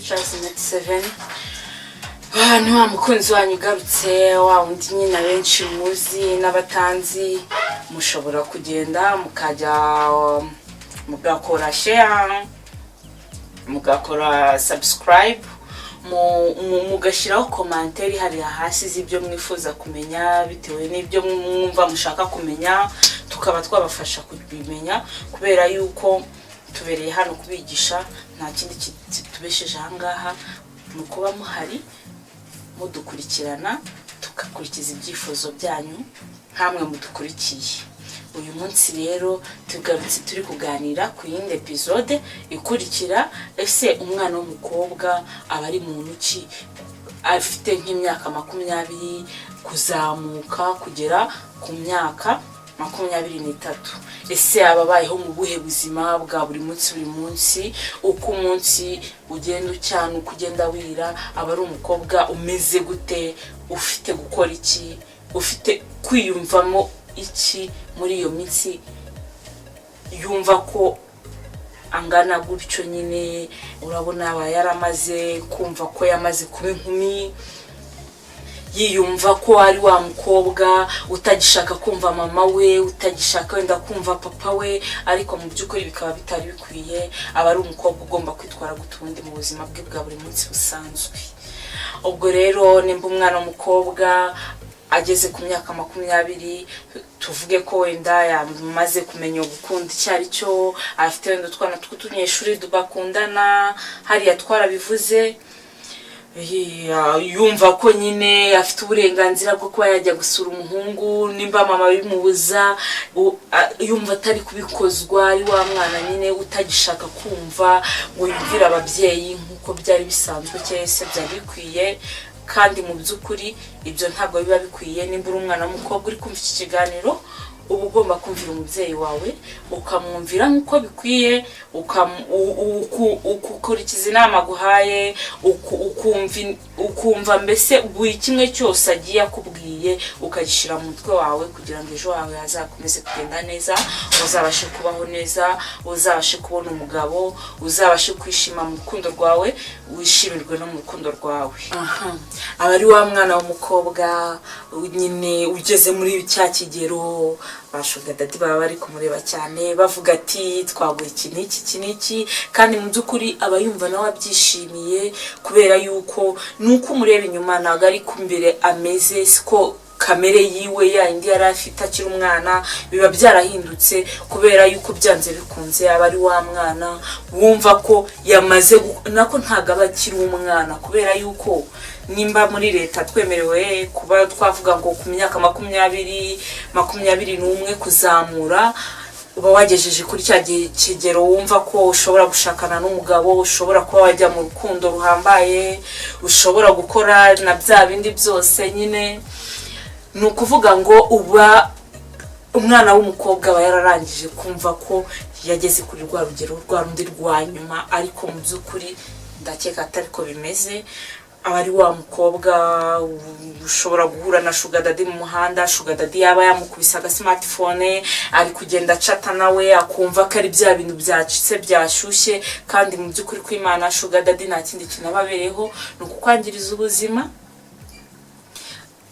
Pictures Net 7. Ni wa mukunzi wanyu ugarutse, wa undi nyine benshi muzi n'abatanzi. Mushobora kugenda mukajya mugakora share, mugakora subscribe, mugashiraho commentaire hari hasi z'ibyo mwifuza kumenya bitewe n'ibyo mwumva mushaka kumenya, tukaba twabafasha kubimenya kubera yuko tubereye hano kubigisha. Nta kindi kitubesheje ahangaha nukuba muhari mudukurikirana tukakurikiza ibyifuzo byanyu hamwe mudukurikiye. Uyu munsi rero tugarutse turi kuganira ku yindi episode ikurikira. Ese umwana w'umukobwa aba ari muntu ki, afite nk'imyaka 20 kuzamuka kugera ku myaka 23? Ese ababayeho mu buhe buzima bwa buri munsi uko umunsi ugenda ucyana kugenda wira? Aba ari umukobwa umeze gute, ufite gukora iki, ufite kwiyumvamo iki muri iyo minsi, yumva ko angana gutyo nyine? Urabona aba yaramaze kumva ko yamaze kuba inkumi, yiyumva ko ari wa mukobwa utagishaka kumva mama we, utagishaka wenda kumva papa we, ariko mu by'ukuri bikaba bitari bikwiye. Aba ari umukobwa ugomba kwitwara gutundi mu buzima bwe bwa buri munsi busanzwe. Ubwo rero nimba umwana w'umukobwa ageze ku myaka 20, tuvuge ko wenda yamaze kumenya gukunda icyari cyo, afite wenda utwana tw'utunyeshuri bakundana, hariya twarabivuze, yumva ko nyine afite uburenganzira bwo kuba yajya gusura umuhungu, nimba mama bimubuza yumva atari kubikozwa. Ari wa mwana nyine utagishaka kumva ngo yumvire ababyeyi nk'uko byari bisanzwe cyangwa se byari bikwiye. Kandi mu by'ukuri ibyo ntabwo biba bikwiye. Nimba uri umwana w'umukobwa uri kumva iki kiganiro, uba ugomba kumvira umubyeyi wawe, ukamwumvira nk'uko bikwiye, ukurikiza inama aguhaye, ukumva mbese buri kimwe cyose agiye akubwiye ukagishyira mu mutwe wawe, kugira ngo ejo wawe hazakomeze kugenda neza, uzabashe kubaho neza, uzabashe kubona umugabo, uzabashe kwishima mu rukundo rwawe, wishimirwe no mu rukundo rwawe. Aba ari wa mwana w'umukobwa nyine ugeze muri cya kigero bashuga dati baba bari kumureba cyane, bavuga ati twaguye iki n'iki, kandi mu by'ukuri aba yumva nawe abyishimiye, kubera yuko nuko umureba inyuma ntago ari kumbere ameze, siko kamere yiwe ya indi yari afite akiri umwana, biba byarahindutse kubera yuko byanze bikunze aba ari wa mwana wumva ko yamaze nako ntago aba akiri umwana, kubera yuko nimba muri leta twemerewe kuba twavuga ngo ku myaka 21 kuzamura, uba wagejeje kuri cya kigero wumva ko ushobora gushakana n'umugabo, ushobora kuba wajya mu rukundo ruhambaye, ushobora gukora na bya bindi byose. Nyine ni ukuvuga ngo uba umwana w'umukobwa aba yararangije kumva ko yageze kuri rwa rugero rwa rundi rwa nyuma, ariko mu by'ukuri ndakeka atari ko bimeze. Aba ari wa mukobwa ushobora guhura na sugar daddy mu muhanda, sugar daddy yaba yamukubisa aga smartphone, ari kugenda chata nawe, akumva ko ari bya bintu byacitse byashyushye, kandi mu by'ukuri kw'Imana sugar daddy nta kindi kintu ababereho, no kukwangiriza ubuzima,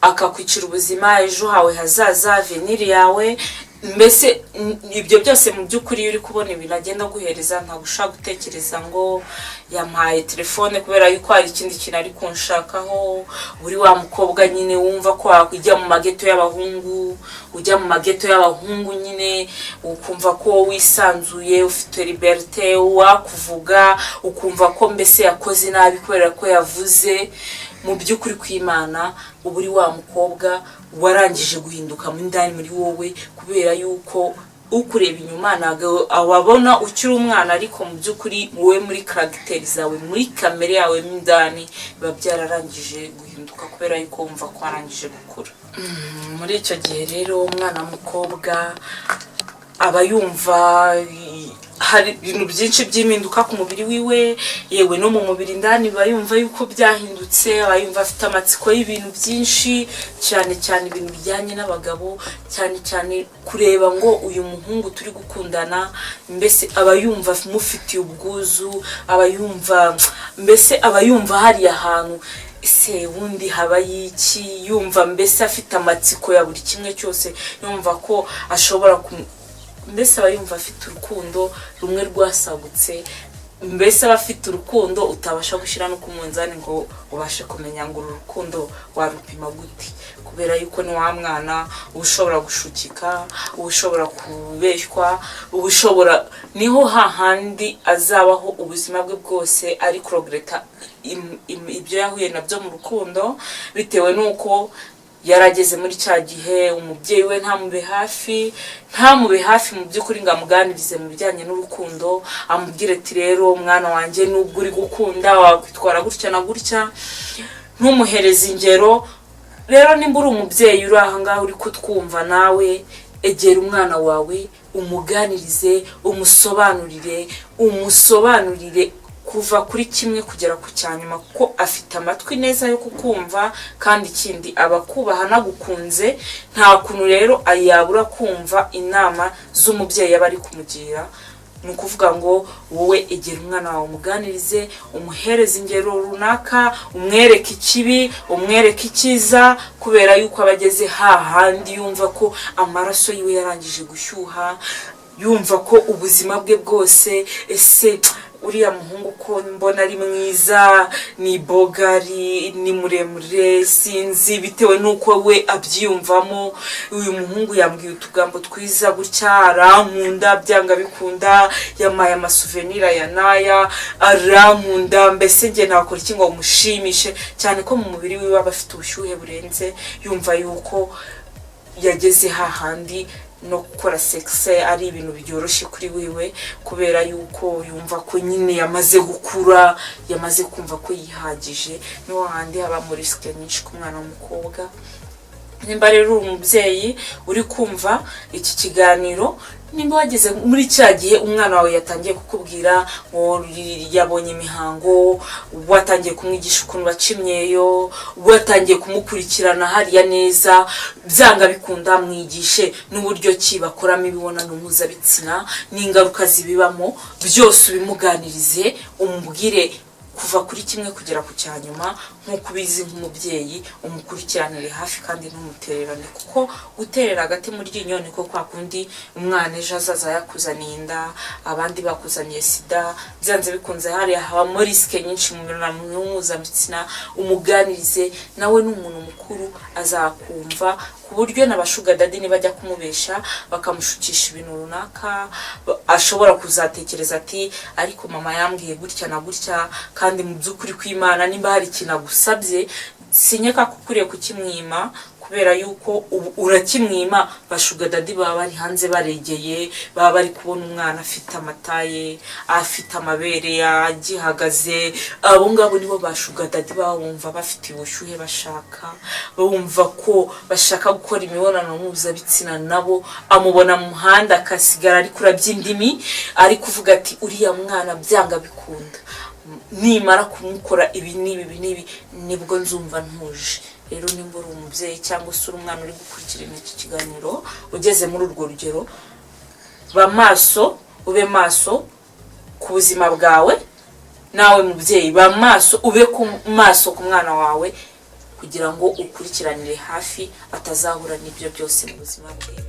akakwicira ubuzima, ejo hawe hazaza, avenir yawe. Mbese ibyo byose mu by'ukuri uri kubona ibintu agenda guhereza, nta gushaka gutekereza ngo yampaye telefone kubera yuko hari ikindi kintu ari kunshakaho. Uri wa mukobwa nyine wumva ko wakujya mu mageto y'abahungu, ujya mu mageto y'abahungu nyine ukumva ko wisanzuye, ufite liberté, wakuvuga ukumva ko mbese yakoze nabi kubera ko yavuze. Mu by'ukuri kw'Imana uba uri wa mukobwa warangije guhinduka mu ndani muri wowe, kubera yuko ukureba inyuma ntago ababona ukiri umwana, ariko mu by'ukuri wowe muri character zawe, muri kamere yawe mu ndani biba byararangije guhinduka, kubera yuko wumva ko warangije gukura. Muri icyo gihe rero umwana w'umukobwa aba yumva hari ibintu byinshi by'impinduka ku mubiri wiwe, yewe no mu mubiri ndani bayumva yuko byahindutse, bayumva afite amatsiko y'ibintu byinshi, cyane cyane ibintu bijyanye n'abagabo, cyane cyane kureba ngo uyu muhungu turi gukundana mbese abayumva mufitiye ubwuzu, abayumva mbese abayumva hari ahantu ese wundi haba yiki, yumva mbese afite amatsiko ya buri kimwe cyose, yumva ko ashobora mbese aba yumva afite urukundo rumwe rwasagutse, mbese aba afite urukundo utabasha gushyira no ku munzani ngo ubashe kumenya ngo uru rukundo warupima gute, kubera yuko ni wa mwana ushobora gushukika, ushobora kubeshywa, ushobora niho hahandi azabaho ubuzima bwe bwose ari kuregreta ibyo yahuye nabyo mu rukundo, bitewe nuko yarageze muri cya gihe umubyeyi we ntamube hafi mu by'ukuri ngo amuganirize mu bijyanye n'urukundo, amubwire ati rero mwana wanjye nubwo uri gukunda wakwitwara gutya na gutya, ntumuhereze ingero. Rero nimba uri umubyeyi uri aha ngaha uri kutwumva, nawe egera umwana wawe umuganirize, umusobanurire kuva kuri kimwe kugera ku cyanyuma, ko afite amatwi neza yo kukumva, kandi ikindi abakubaha nagukunze, nta kuntu rero ayabura kumva inama z'umubyeyi aba ari kumugira. Ni ukuvuga ngo wowe egera umwana wawe umuganirize, umuhereze ingero runaka, umwereke ikibi, umwereke icyiza, kubera yuko abageze hahandi yumva ko amaraso yiwe yarangije gushyuha, yumva ko ubuzima bwe bwose ese uriya muhungu ko mbona ari mwiza, ni bogari, ni muremure, sinzi bitewe nuko we abyiyumvamo, uyu muhungu yambwiye utugambo twiza gutya, arankunda byanga bikunda, yamaye amasouvenir ya naya, arankunda, mbese nge nakora iki ngo mushimishe, cyane ko mu mubiri wiwe aba afite ubushyuhe burenze, yumva yuko yageze hahandi no gukora sexe ari ibintu byoroshye kuri wiwe, kubera yuko yumva ko nyine yamaze gukura, yamaze kumva ko yihagije. Niho handi haba muri risk nyinshi ku mwana w'umukobwa. Nimba rero umubyeyi uri kumva iki kiganiro, nimba wageze muri cya gihe umwana wawe yatangiye kukubwira ngo yabonye imihango, watangiye kumwigisha ukuntu baca imyeyo, watangiye kumukurikirana hariya neza, byanga bikunda mwigishe n'uburyo ki bakoramo imibonano mpuzabitsina n'ingaruka zibibamo, byose ubimuganirize, umubwire kuva kuri kimwe kugera ku cyanyuma, nk'uko ubizi nk'umubyeyi, umukurikiranire hafi kandi ntumutererane, kuko guterera agati mu ryinyo niko kwa kundi umwana ejo azaza yakuzaniye inda, abandi bakuzaniye sida, byanze bikunze hariya habamo risike nyinshi mu mibonano mpuzabitsina. Umuganirize, nawe n'umuntu mukuru azakumva, ku buryo n'abashuga dadi nibajya kumubesha bakamushukisha ibintu runaka, ashobora kuzatekereza ati ariko mama yambwiye gutya na gutya, kandi mu by'ukuri kw'Imana nimba hari ikintu agusabye sinyeka kukuriye kukimwima, kubera yuko urakimwima bashuga dadi baba bari hanze baregeye, baba bari kubona umwana afite amataye, afite amabere yagihagaze, abo ngabo nibo bashuga dadi baba bumva bafite ubushyuhe, bashaka bumva ko bashaka gukora imibonano mpuzabitsina nabo, amubona mu muhanda akasigara ari kurabya indimi, ari kuvuga ati uriya mwana byanga bikunda, nimara kumukora ibi n'ibi nibwo nzumva ntuje. Rero nimba uri umubyeyi cyangwa se uri umwana uri gukurikirana iki kiganiro, ugeze muri urwo rugero, ube maso ku buzima bwawe, nawe mubyeyi ube maso ku mwana wawe, kugira ngo ukurikiranire hafi atazahura n'ibyo byose mu buzima bwe.